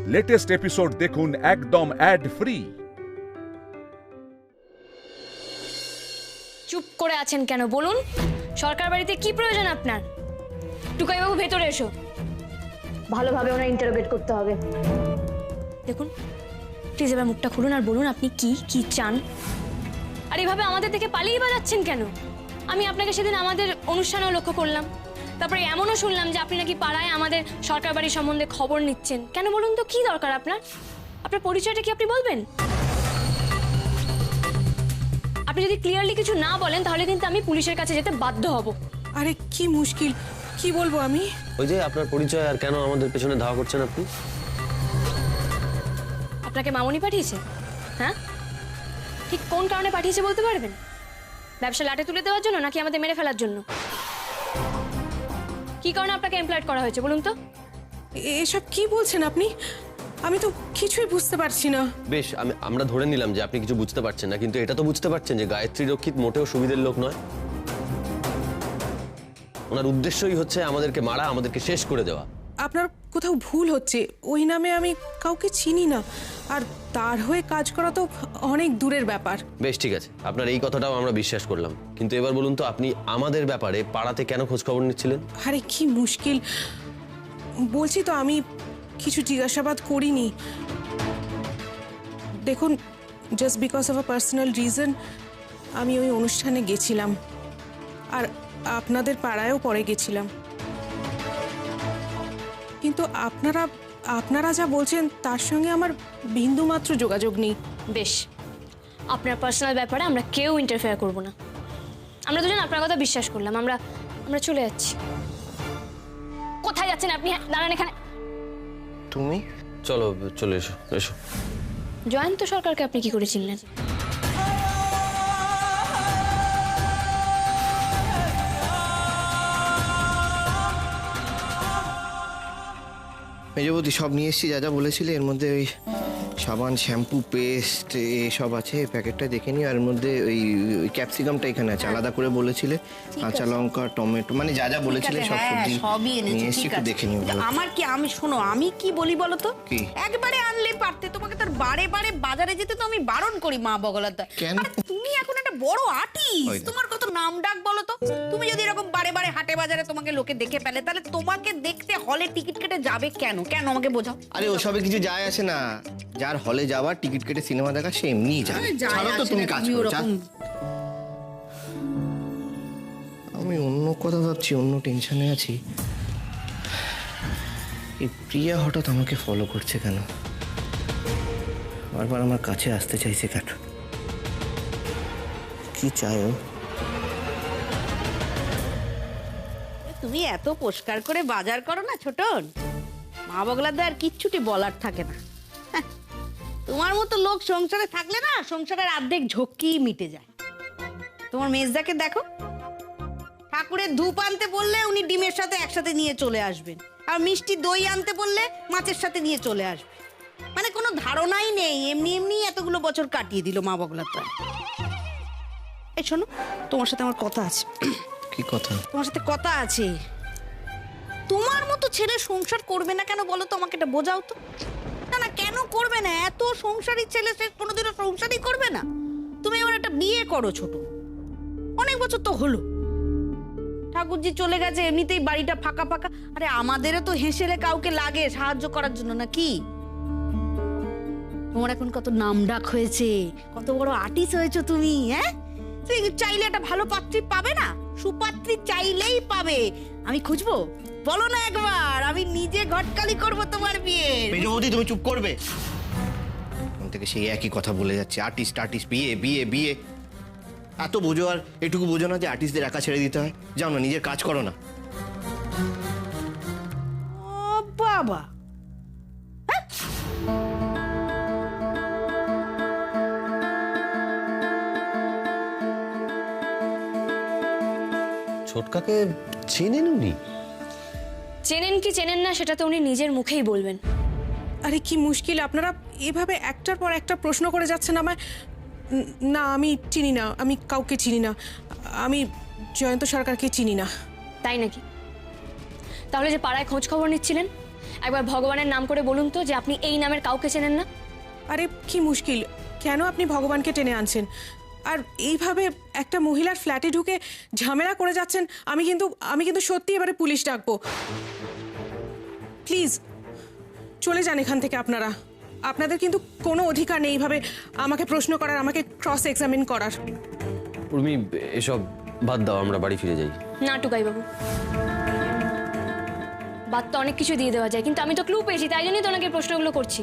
Latest episode দেখুন একদম add free. চুপ করে আছেন কেন বলুন? সরকার বাড়িতে কি প্রয়োজন আপনার? টুকাইবাবু ভেতরে এসো। ভালোভাবে ওনার ইন্টারোগেট করতে হবে। দেখুন প্লিজ এবার মুখটা খুলুন আর বলুন আপনি কি চান। আর এইভাবে আমাদের থেকে পালিয়ে যাচ্ছেন কেন? আমি আপনাকে সেদিন আমাদের অনুষ্ঠানেও লক্ষ্য করলাম, তারপরে এমনও শুনলাম যে আপনি নাকি পাড়ায় আমাদের সরকার বাড়ির সম্বন্ধে খবর নিচ্ছেন। কেন বলুন তো, কি দরকার আপনার? আপনার পরিচয়টা কি আপনি বলবেন? আপনি যদি ক্লিয়ারলি কিছু না বলেন তাহলে কিন্তু আমি পুলিশের কাছে যেতে বাধ্য হব। আরে কি মুশকিল, কি বলবো আমি? ওই যে আপনার পরিচয়, আর কেন আমাদের পেছনে ধাওয়া করছেন আপনি? আপনাকে মামনি পাঠিয়েছে? হ্যাঁ, ঠিক কোন কারণে পাঠিয়েছে বলতে পারবেন? ব্যবসা লাটে তুলে দেওয়ার জন্য নাকি আমাদের মেরে ফেলার জন্য? কি কারণে আপনাকে এমপ্লয়েড করা হয়েছে বলুন তো? এসব কি বলছেন আপনি? আমি তো কিছুই বুঝতে পারছি না। বেশ, আমরা ধরে নিলাম যে আপনি কিছু বুঝতে পারছেন না, কিন্তু এটা তো বুঝতে পারছেন যে গায়ত্রী রক্ষিত মোটেও সুবিধের লোক নয়। ওনার উদ্দেশ্যই হচ্ছে আমাদেরকে মারা, আমাদেরকে শেষ করে দেওয়া। আপনার কোথাও ভুল হচ্ছে। ওই নামে আমি কাউকে চিনি না, আর তার হয়ে কাজ করা তো অনেক দূরের ব্যাপার। বেশ ঠিক আছে, আপনার এই কথাটাও আমরা বিশ্বাস করলাম, কিন্তু এবার বলুন তো আপনি আমাদের ব্যাপারে পাড়াতে কেন খোঁজ খবর নিচ্ছিলেন? আরে কি মুশকিল, বলছি তো আমি কিছু জিজ্ঞাসাবাদ করিনি। দেখুন, just because of a personal reason আমি ওই অনুষ্ঠানে গেছিলাম, আর আপনাদের পাড়ায়ও পরে গেছিলাম, কিন্তু আপনারা যা বলছেন তার সঙ্গে আমার বিন্দুমাত্র যোগাযোগ নেই। বেশ, আপনার পার্সোনাল ব্যাপারে আমরা কেউ ইন্টারফেয়ার করব না। আমরা দুজন আপনার কথা বিশ্বাস করলাম, আমরা চলে যাচ্ছি। কোথায় যাচ্ছেন আপনি? দাঁড়ান এখানে। তুমি চলো, চলে এসো এসো। জয়ন্ত সরকারকে আপনি কি করে চিনলেন? মেজবতী সব নিয়ে এসেছি, যা যা বলেছিলে। এর মধ্যে ওই সাবান, শ্যাম্পু, পেস্ট এসব আছে। প্যাকেটটা দেখে নিও। আর এর মধ্যে ওই ক্যাপসিকামটা এখানে আছে, আলাদা করে বলেছিলে। কাঁচা লঙ্কা, টমেটো, মানে যা যা বলেছিলে সব সবজি সবই নিয়ে এনেছি। এসেছি, ঠিক একটু আছে, দেখে নিও। আমার কি, আমি শোনো, আমি কি বলি বলো তো? কি? একবারে আনলে পারতে, তোমাকে তার বারে বারে বাজারে যেতে তো আমি বারণ করি মা বগলাতে। কেন? তুমি এখন একটা বড় আর্টিস্ট, তোমার কত নাম ডাক বলো তো। তুমি যদি এরকম বারে বারে হাটে বাজারে তোমাকে লোকে দেখে ফেলে, তাহলে তোমাকে দেখতে হলে টিকিট কেটে যাবে কেন? কেন আমাকে বোঝাও। আরে ওসবে কিছু যায় আসে না। যার হলে যাওয়ার, টিকিট কেটে সিনেমা দেখা, সে এমনিই যাবে। ছাড়ো তো, তুমি কাজ করো। আমি অন্য কথা ভাবছি, অন্য টেনশনে আছি। এই প্রিয়া হঠাৎ আমাকে ফলো করছে কেন? বারবার আমার কাছে আসতে চাইছে কেন? কি চায় ও? তুমি এত পরিষ্কার করে বাজার করো না ছোটন, মা বগলাদের আর কিচ্ছুটি বলার থাকে না। হ্যাঁ, তোমার মতো লোক সংসারে থাকলে না, সংসারের অর্ধেক ঝক্কি মিটে যায়। তোমার মেজদাকে দেখো, ঠাকুরের ধূপ আনতে বললে উনি ডিমের সাথে একসাথে নিয়ে চলে আসবেন, আর মিষ্টি দই আনতে বললে মাছের সাথে নিয়ে চলে আসবে। মানে কোনো ধারণাই নেই, এমনি এমনি এতগুলো বছর কাটিয়ে দিল মা বগলাটা। এই শোনো, তোমার সাথে আমার কথা আছে। কি কথা? তোমার সাথে কথা আছে। তোমার মতো ছেলে সংসার করবে না কেন বলো তো, আমাকে এটা বোঝাও তো। না না, কেন করবে না? এত সংসারী ছেলে, সে কোনোদিনও সংসারই করবে না? তুমি এবার একটা বিয়ে করো ছোট, অনেক বছর তো হলো। ঠাকুরজি চলে গেছে, এমনিতেই বাড়িটা ফাঁকা ফাঁকা। আরে আমাদেরও তো হেসেলে কাউকে লাগে সাহায্য করার জন্য, নাকি? তোমার এখন কত নাম ডাক হয়েছে, কত বড় আর্টিস্ট হয়েছো তুমি। হ্যাঁ, তুমি চাইলে একটা ভালো পাত্রী পাবে না? সুপাত্রী চাইলেই পাবে। আমি খুঁজবো, বলো না একবার, আমি নিজে ঘটকালি করবো তোমার বিয়ে। মেজবতী, তুমি চুপ করবে? এখন থেকে সেই একই কথা বলে যাচ্ছে, আর্টিস্ট আর্টিস্ট, বিয়ে বিয়ে বিয়ে। এত বোঝো আর এটুকু বোঝো না যে আর্টিস্টদের একা ছেড়ে দিতে হয়? যাও না, নিজের কাজ করো না। ও বাবা, ছোটকাকে চেনেন উনি? চেনেন কি চেনেন না সেটা তো উনি নিজের মুখেই বলবেন। আরে কি মুশকিল, আপনারা এভাবে একটার পর একটা প্রশ্ন করে যাচ্ছেন আমায়। না, আমি চিনি না, আমি কাউকে চিনি না। আমি জয়ন্ত সরকারকে চিনি না। তাই নাকি? তাহলে যে পাড়ায় খোঁজ খবর নিচ্ছিলেন, একবার ভগবানের নাম করে বলুন তো যে আপনি এই নামের কাউকে চেনেন না। আরে কি মুশকিল, কেন আপনি ভগবানকে টেনে আনছেন? আর এইভাবে একটা মহিলার ফ্ল্যাটে ঢুকে ঝামেলা করে যাচ্ছেন। আমি কিন্তু সত্যি এবারে পুলিশ ডাকবো। প্লিজ চলে যান এখান থেকে আপনারা। আপনাদের কিন্তু কোনো অধিকার নেই এইভাবে আমাকে প্রশ্ন করার, আমাকে ক্রস এক্সামিন করার। উর্মি, এসব বাদ দাও, আমরা বাড়ি ফিরে যাই। না টুকাইবাবু, বাদ তো অনেক কিছু দিয়ে দেওয়া যায়, কিন্তু আমি তো ক্লু পেয়েছি, তাই জন্যই তো ওনাকে প্রশ্নগুলো করছি।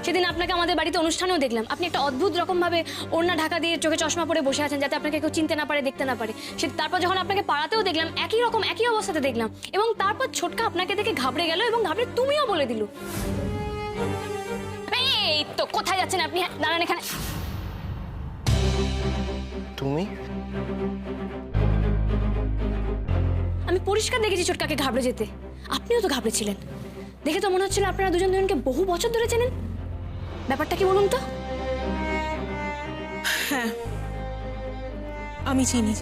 সেদিন আপনাকে আমাদের বাড়িতে অনুষ্ঠানেও দেখলাম, আপনি একটা অদ্ভুত রকম ভাবে ওড়না ঢাকা দিয়ে চোখে চশমা পরে বসে আছেন, যাতে আপনাকে কেউ চিনতে না পারে, দেখতে না পারে। তারপর যখন আপনাকে পাড়াতেও দেখলাম, একই রকম একই অবস্থাতে দেখলাম, এবং তারপর ছোটকা আপনাকে দেখে ঘাবড়ে গেল এবং ঘাবড়ে তুমিও বলে দিল। এই তো কোথায় যাচ্ছেন আপনি? দাঁড়ান এখানে। তুমি? আমি পরিষ্কার দেখেছি ছোটকাকে ঘাবড়ে যেতে। আপনিও তো ঘাবড়েছিলেন। দেখে তো মনে হচ্ছিল আপনারা দুজন দুজনকে বহু বছর ধরে চেনেন। ব্যাপারটা কি বলুন তো? হ্যাঁ, আমি চিনি।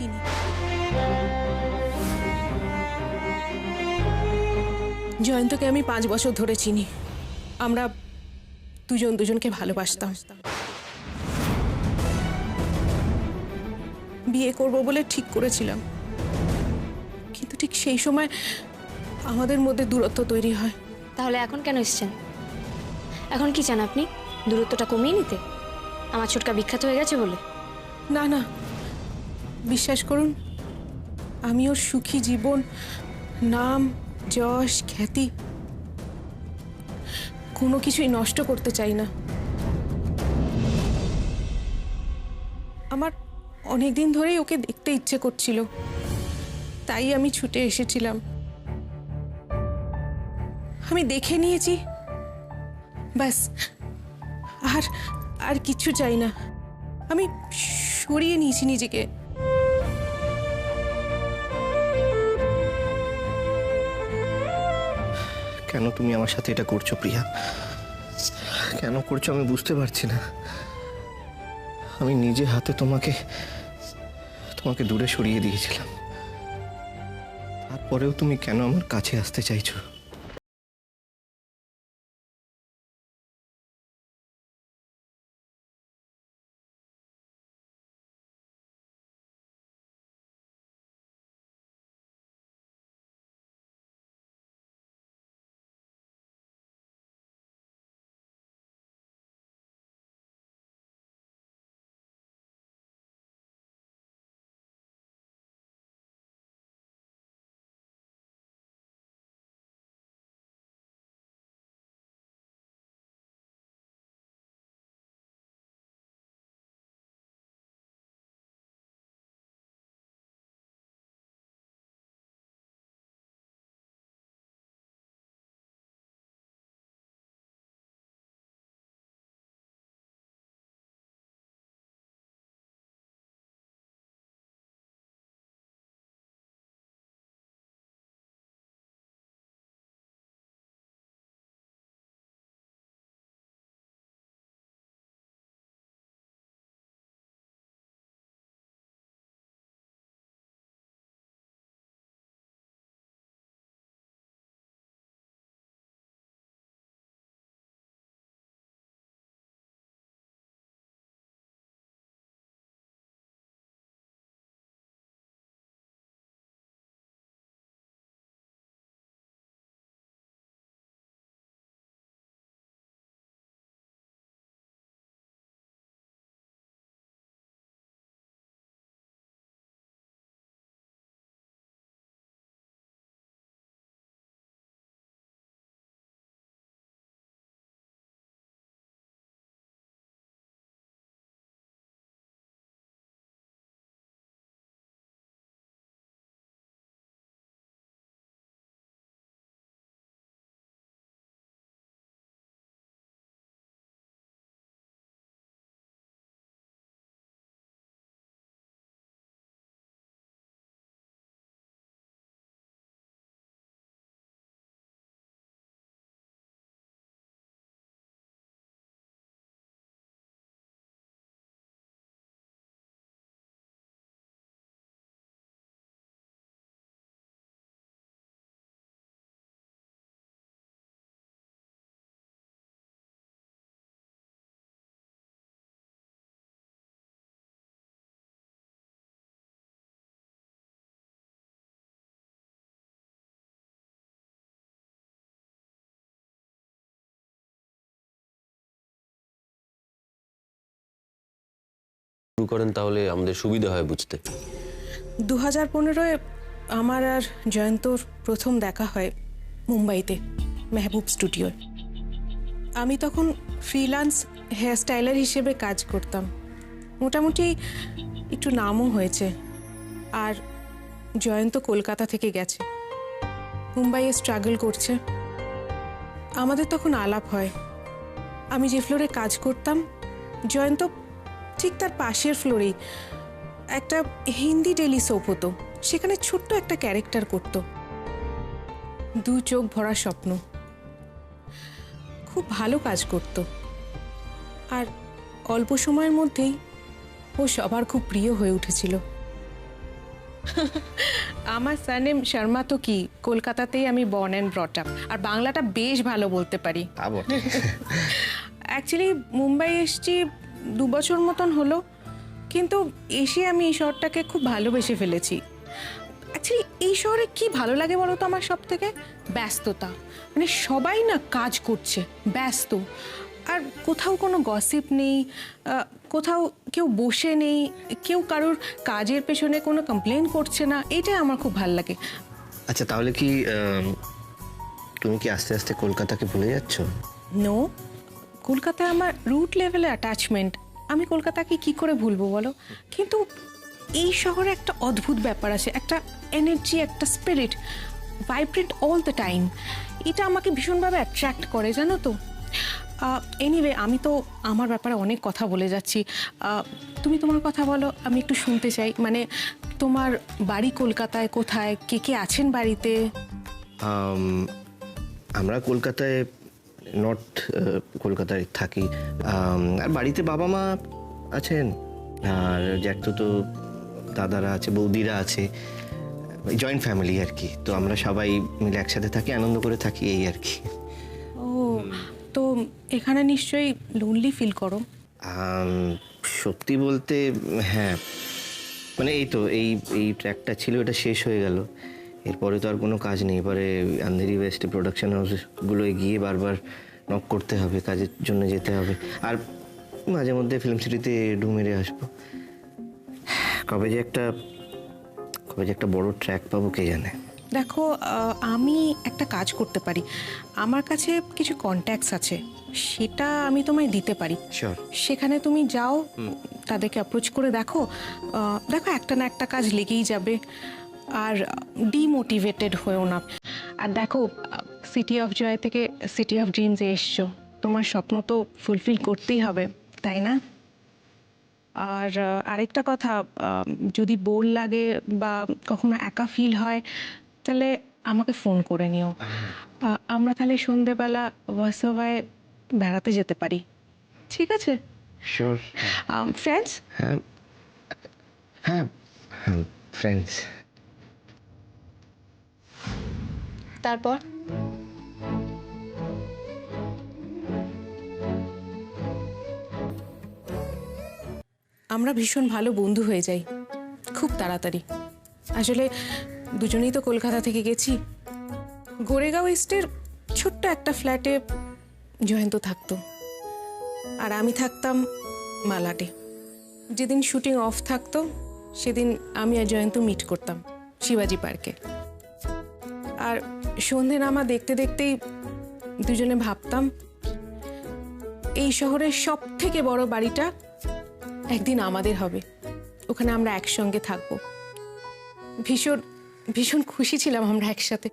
জয়ন্তকে আমি 5 বছর ধরে চিনি। আমরা দুজন দুজনকে ভালোবাসতাম। বিয়ে করব বলে ঠিক করেছিলাম, কিন্তু ঠিক সেই সময় আমাদের মধ্যে দূরত্ব তৈরি হয়। তাহলে এখন কেন এসেছেন? এখন কি চান আপনি? দূরত্বটা কমিয়ে নিতে? আমার ছোটকা বিখ্যাত হয়ে গেছে বলে? না না, বিশ্বাস করুন, আমি ওর সুখী জীবন, নাম, যশ, খ্যাতি কোনো কিছুই নষ্ট করতে চাই না। আমার অনেক দিন ধরেই ওকে দেখতে ইচ্ছে করছিল, তাই আমি ছুটে এসেছিলাম। আমি দেখে নিয়েছি, ব্যাস। আর আর কিছু চাই না। আমি সরিয়ে নিয়েছি নিজেকে। কেন তুমি আমার সাথে এটা করছো প্রিয়া? কেন করছো আমি বুঝতে পারছি না। আমি নিজে হাতে তোমাকে দূরে সরিয়ে দিয়েছিলাম, তারপরেও তুমি কেন আমার কাছে আসতে চাইছো? শুরু করেন তাহলে আমাদের সুবিধা হয় বুঝতে। 2015-এ আমার আর জয়ন্তর প্রথম দেখা হয় মুম্বাইতে মেহবুব স্টুডিওয়। আমি তখন ফ্রিল্যান্স হেয়ার স্টাইলার হিসেবে কাজ করতাম। মোটামুটি একটু নামও হয়েছে। আর জয়ন্ত কলকাতা থেকে গেছে, মুম্বাইয়ে স্ট্রাগল করছে। আমাদের তখন আলাপ হয়। আমি যে ফ্লোরে কাজ করতাম, জয়ন্ত ঠিক তার পাশের ফ্লোরেই একটা হিন্দি ডেলি সোপ হতো, সেখানে ছোট্ট একটা ক্যারেক্টার করত। 2 চোখ ভরা স্বপ্ন। খুব ভালো কাজ করত, আর অল্প সময়ের মধ্যেই ও সবার খুব প্রিয় হয়ে উঠেছিল। আমার সারনেম শর্মা তো কি, কলকাতাতেই আমি বর্ন অ্যান্ড ব্রট আপ, আর বাংলাটা বেশ ভালো বলতে পারি। অ্যাকচুয়ালি মুম্বাই এসেছি 2 বছর মতন হলো, কিন্তু এসে আমি এই শহরটাকে খুব ভালোবেসে ফেলেছি। অ্যাকচুয়ালি এই শহরে কি ভালো লাগে বলো তো আমার সব থেকে? ব্যস্ততা। মানে সবাই না কাজ করছে, ব্যস্ত, আর কোথাও কোনো গসিপ নেই, কোথাও কেউ বসে নেই, কেউ কারোর কাজের পেছনে কোনো কমপ্লেন করছে না। এটাই আমার খুব ভালো লাগে। আচ্ছা, তাহলে কি তুমি কি আস্তে আস্তে কলকাতাকে ভুলে যাচ্ছ? নো, কলকাতায় আমার রুট লেভেলে অ্যাটাচমেন্ট। আমি কলকাতাকে কি করে ভুলবো বলো? কিন্তু এই শহরে একটা অদ্ভুত ব্যাপার আছে, একটা এনার্জি, একটা spirit, vibrant all the time. এটা আমাকে ভীষণভাবে অ্যাট্রাক্ট করে, জানো তো। এনিওয়ে, আমি তো আমার ব্যাপারে অনেক কথা বলে যাচ্ছি। তুমি তোমার কথা বলো, আমি একটু শুনতে চাই। মানে তোমার বাড়ি কলকাতায় কোথায়? কে কে আছেন বাড়িতে? আমরা কলকাতায়, নর্থ কলকাতায় থাকি। আর বাড়িতে বাবা মা আছেন, আর জ্যাঠতো দাদারা আছে, বৌদিরা আছে। জয়েন্ট ফ্যামিলি আর কি। তো আমরা সবাই মিলে একসাথে থাকি, আনন্দ করে থাকি, এই আর কি। ও, তো এখানে নিশ্চয়ই লোনলি ফিল করো? সত্যি বলতে হ্যাঁ, মানে এই তো এই ট্র্যাকটা ছিল, এটা শেষ হয়ে গেল। এরপরে তো আর কোনো কাজ নেই। এবারে আন্ধেরি ওয়েস্টে প্রোডাকশন হাউসগুলোয় গিয়ে বারবার নক করতে হবে, কাজের জন্য যেতে হবে। আর মাঝে মধ্যে ফিল্ম সিটিতে ঢু মেরে আসবো। কবে যে একটা বড় ট্র্যাক পাবো কে জানে। দেখো, আমি একটা কাজ করতে পারি। আমার কাছে কিছু কন্ট্যাক্টস আছে, সেটা আমি তোমায় দিতে পারি। শিওর। সেখানে তুমি যাও, তাদেরকে অ্যাপ্রোচ করে দেখো। দেখো, একটা না একটা কাজ লেগেই যাবে। আর ডিমোটিভেটেড হয়েও না। আর দেখো, সিটি অফ জয় থেকে সিটি অফ ড্রিমসে এসছো, তোমার স্বপ্ন তো ফুলফিল করতেই হবে, তাই না? আর আরেকটা কথা, যদি বোর লাগে বা কখনো একা ফিল হয়, তাহলে আমাকে ফোন করে নিও। আমরা তাহলে সন্ধেবেলা ওয়াসোভায় বেড়াতে যেতে পারি, ঠিক আছে? শিওর। ফ্রেন্ডস? হ্যাঁ হ্যাঁ, ফ্রেন্ডস। তারপর আমরা ভীষণ ভালো বন্ধু হয়ে যাই খুব তাড়াতাড়ি। আসলে দুজনেই তো কলকাতা থেকে গেছি। গোরেগাঁও ইস্টের ছোট্ট একটা ফ্ল্যাটে জয়ন্ত থাকতো, আর আমি থাকতাম মালাডে। যেদিন শুটিং অফ থাকতো সেদিন আমি আর জয়ন্ত মিট করতাম শিবাজি পার্কে। আর সন্ধে নামা দেখতে দেখতেই দুজনে ভাবতাম এই শহরের সব থেকে বড় বাড়িটা একদিন আমাদের হবে, ওখানে আমরা একসঙ্গে থাকবো। ভীষণ ভীষণ খুশি ছিলাম আমরা একসাথে।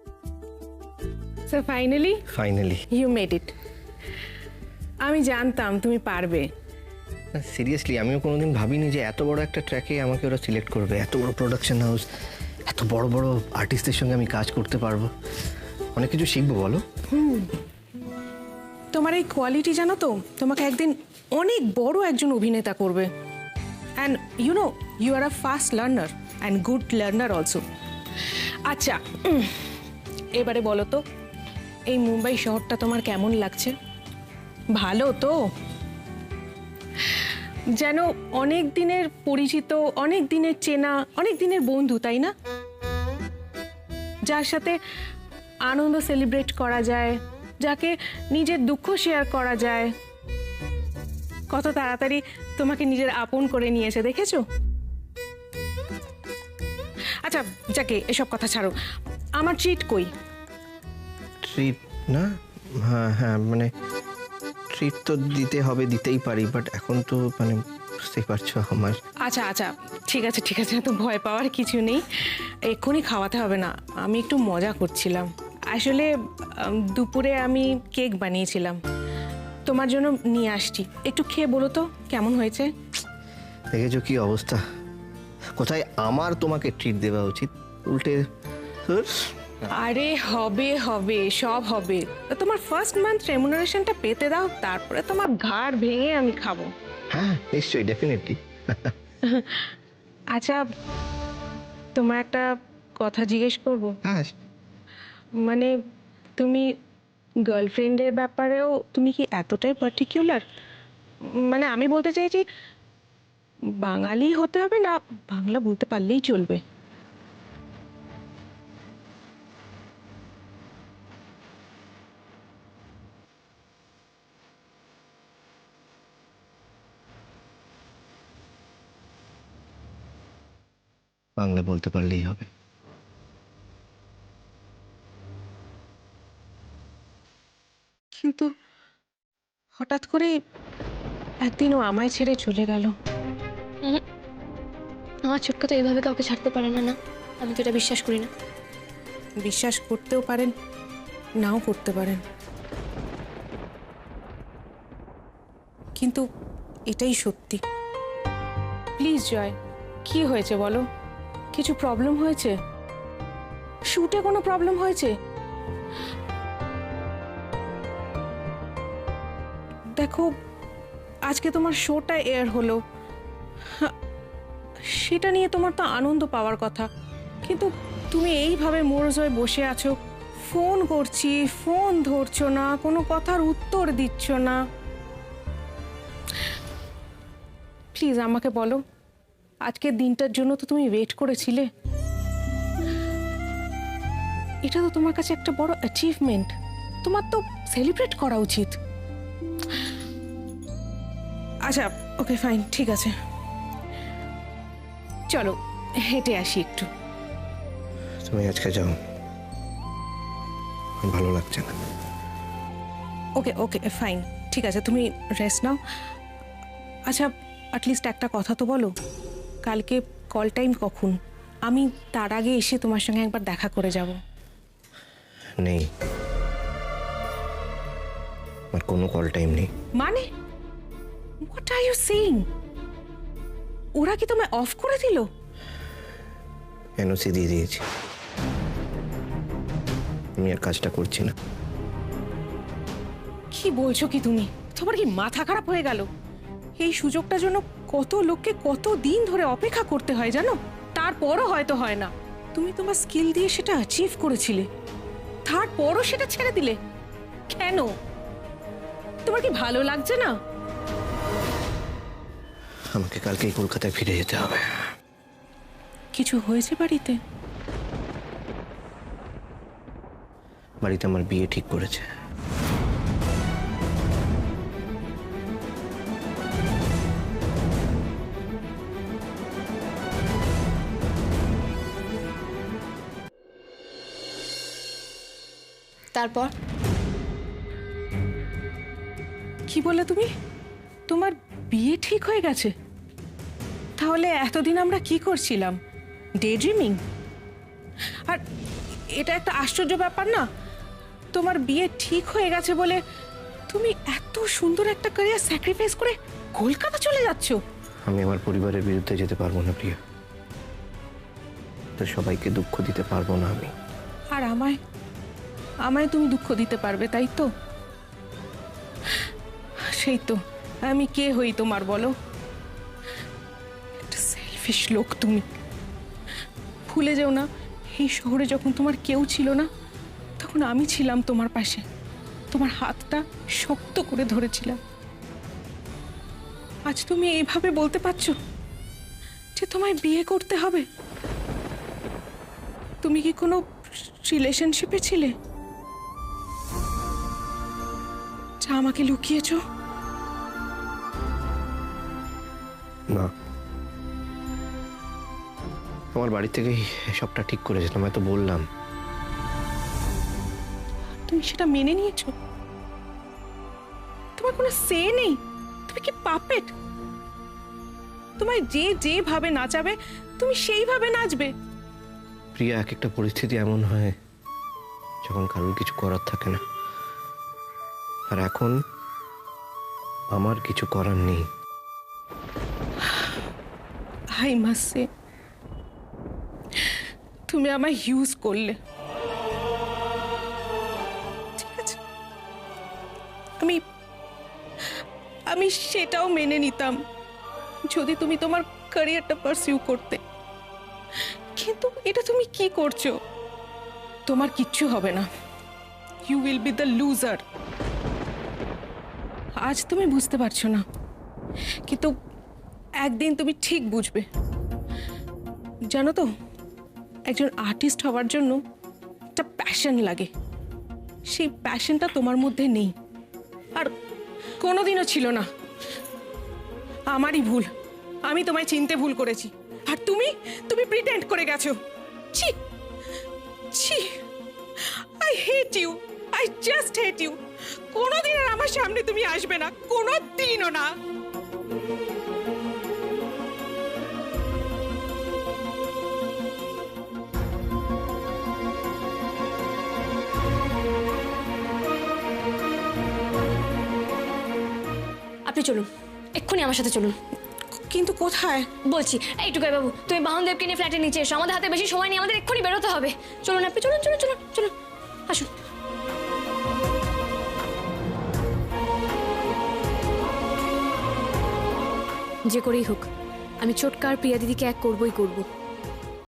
So finally you made it. আমি জানতাম তুমি পারবে। সিরিয়াসলি, আমিও কোনোদিন ভাবিনি যে এত বড় একটা ট্র্যাকে আমাকে ওরা সিলেক্ট করবে। এত বড় প্রোডাকশন হাউস, এত বড় বড় আর্টিস্টদের সঙ্গে আমি কাজ করতে পারবো। অনেক কিছু শিখবো বলো। তোমার এই কোয়ালিটি জানো তো তোমাকে একদিন অনেক বড় একজন অভিনেতা করবে। And you know, you are a fast learner and good learner also. আচ্ছা, এবারে বলো তো, এই মুম্বাই শহরটা তোমার কেমন লাগছে? ভালো তো? যেন অনেক দিনের পরিচিত, অনেক দিনের চেনা, অনেক দিনের বন্ধু, তাই না? যার সাথে আনন্দ সেলিব্রেট করা যায়, যাকে নিজের দুঃখ শেয়ার করা যায়। কত তাড়াতাড়ি তোমাকে নিজের আপন করে নিয়েছে, দেখেছো? আচ্ছা যাকে, এসব কথা ছাড়ো, আমার ট্রিট কই? ট্রিট না, হ্যাঁ হ্যাঁ মানে ট্রিট তো দিতে হবে, দিতেই পারি, বাট এখন তো মানে বুঝতেই পারছো আমার। আচ্ছা আচ্ছা ঠিক আছে ঠিক আছে, তো ভয় পাওয়ার কিছু নেই, এক্ষুনি খাওয়াতে হবে না, আমি একটু মজা করছিলাম। আসলে দুপুরে আমি কেক বানিয়েছিলাম, তোমার জন্য নিয়ে আসছি, একটু খেয়ে বলো তো কেমন হয়েছে। দেখেছো কি অবস্থা, কোথায় আমার তোমাকে ট্রিট দেওয়া উচিত, উল্টে ধুর। আরে হবে হবে, সব হবে, তোমার ফার্স্ট মান্থ রেমুনারেশনটা পেতে দাও, তারপরে তোমার ঘাড় ভেঙে আমি খাবো। হ্যাঁ নিশ্চয়ই, ডেফিনেটলি। আচ্ছা তোমার একটা কথা জিজ্ঞেস করবো, হ্যাঁ মানে তুমি গার্লফ্রেন্ডের ব্যাপারেও তুমি কি এতটাই পার্টিকুলার? মানে আমি বলতে চাইছি বাঙালি হতে হবে না বাংলা বলতে পারলেই চলবে? বাংলা বলতে পারলেই হবে। কিন্তু হঠাৎ করে একদিনও আমায় ছেড়ে চলে গেল। আমার ছোটকা তো এইভাবে কাউকে ছাড়তে পারে না, না আমি তো এটা বিশ্বাস করি না। বিশ্বাস করতেও পারেন, নাও করতে পারেন, কিন্তু এটাই সত্যি। প্লিজ জয়, কি হয়েছে বলো? কিছু প্রবলেম হয়েছে? শুটে কোনো প্রবলেম হয়েছে? দেখো আজকে তোমার শোটা এয়ার হলো, সেটা নিয়ে তোমার তো আনন্দ পাওয়ার কথা, কিন্তু তুমি এইভাবে মোরজ হয়ে বসে আছো, ফোন করছি ফোন ধরছো না, কোনো কথার উত্তর দিচ্ছ না। প্লিজ আমাকে বলো, আজকের দিনটার জন্য তো তুমি ওয়েট করেছিলে, এটা তো তোমার কাছে একটা বড় অ্যাচিভমেন্ট, তোমার তো সেলিব্রেট করা উচিত। আচ্ছা ওকে ফাইন, ঠিক আছে, চলো হেঁটে আসি একটু। তুমি আজকে যাও, ভালো লাগছে না। ওকে ওকে ফাইন, ঠিক আছে, তুমি রেস্ট নাও। আচ্ছা অ্যাটলিস্ট একটা কথা তো বলো, কালকে কল টাইম কখন? আমি তার আগে এসে তোমার সঙ্গে একবার দেখা করে যাব। নেই, আমার কোনো কল টাইম নেই। মানে হোয়াট আর ইউ সেইং? ওরা কি তোমায় অফ করে দিল? এনওসি দিয়ে দিয়েছি, আমি আর কাজটা করছি না। কি বলছো কি তুমি? তোমার কি মাথা খারাপ হয়ে গেল? এই সুযোগটার জন্য কত লোককে কত দিন ধরে অপেক্ষা করতে হয় জানো, তারপরও হয়তো হয় না। তুমি তোমার স্কিল দিয়ে সেটা অ্যাচিভ করেছিলে, তারপরও সেটা ছেড়ে দিলে কেন? তোমার কি ভালো লাগছে না? আমাকে কালকেই কলকাতায় ফিরে যেতে হবে। কিছু হয়েছে বাড়িতে? বাড়িতে আমার বিয়ে ঠিক করেছে। তারপর কি বলে তুমি? তোমার বিয়ে ঠিক হয়ে গেছে? তাহলে এতদিন আমরা কি করছিলাম? Day dreaming? আর এটা একটা আশ্চর্য ব্যাপার না, তোমার বিয়ে ঠিক হয়ে গেছে বলে তুমি এত সুন্দর একটা ক্যারিয়ার স্যাক্রিফাইস করে কলকাতা চলে যাচ্ছ। আমি আমার পরিবারের বিরুদ্ধে যেতে পারবো না প্রিয়া, তো সবাইকে দুঃখ দিতে পারবো না আমি। আর আমায় আমায় তুমি দুঃখ দিতে পারবে, তাই তো? সেই তো, আমি কে হই তোমার বলো? একটা সেলফিশ লোক তুমি। ভুলে যেও না, এই শহরে যখন তোমার কেউ ছিল না, তখন আমি ছিলাম তোমার পাশে, তোমার হাতটা শক্ত করে ধরেছিলাম। আজ তুমি এইভাবে বলতে পারছো যে তোমায় বিয়ে করতে হবে? তুমি কি কোনো রিলেশনশিপে ছিলে যা আমাকে লুকিয়েছো? না, আমার বাড়ি থেকেই সবটা ঠিক করেছিলাম, হয়তো বললাম। তুমি সেটা মেনে নিয়েছো? তোমার কোনো সে নেই? তুমি কি পাপেট? তোমায় যে যেভাবে নাচাবে তুমি সেইভাবে নাচবে? প্রিয়া, এক একটা পরিস্থিতি এমন হয় যখন কারোর কিছু করার থাকে না, আর এখন আমার কিছু করার নেই। আই মাস্ট সে, তুমি আমায় ইউজ করলে। ঠিক আছে, আমি সেটাও মেনে নিতাম যদি তুমি তোমার ক্যারিয়ারটা পারসিউ করতে, কিন্তু এটা তুমি কি করছো? তোমার কিচ্ছু হবে না। You will be the loser. আজ তুমি বুঝতে পারছো না, কিন্তু একদিন তুমি ঠিক বুঝবে। জানো তো, একজন আর্টিস্ট হওয়ার জন্য একটা প্যাশন লাগে, সেই প্যাশনটা তোমার মধ্যে নেই, আর কোনোদিনও ছিল না। আমারই ভুল, আমি তোমায় চিনতে ভুল করেছি, আর তুমি প্রিটেন্ড করে গেছো। ছি ছি, I hate you, I just hate you. কোনোদিন আর আমার সামনে তুমি আসবে না, কোনোদিনও না। আপনি চলুন, এক্ষুনি আমার সাথে চলুন। কিন্তু কোথায়? বলছি, এই টুকাই বাবু, তুমি বাহনদেবকে নিয়ে ফ্ল্যাটের নিচে এসো, আমাদের হাতে বেশি সময় নেই, আমাদের এক্ষুনি বেরোতে হবে। চলুন আপনি, চলুন চলুন চলুন চলুন, আসুন। যে করেই হোক আমি ছোটকার প্রিয়া দিদিকে এক করবই করব।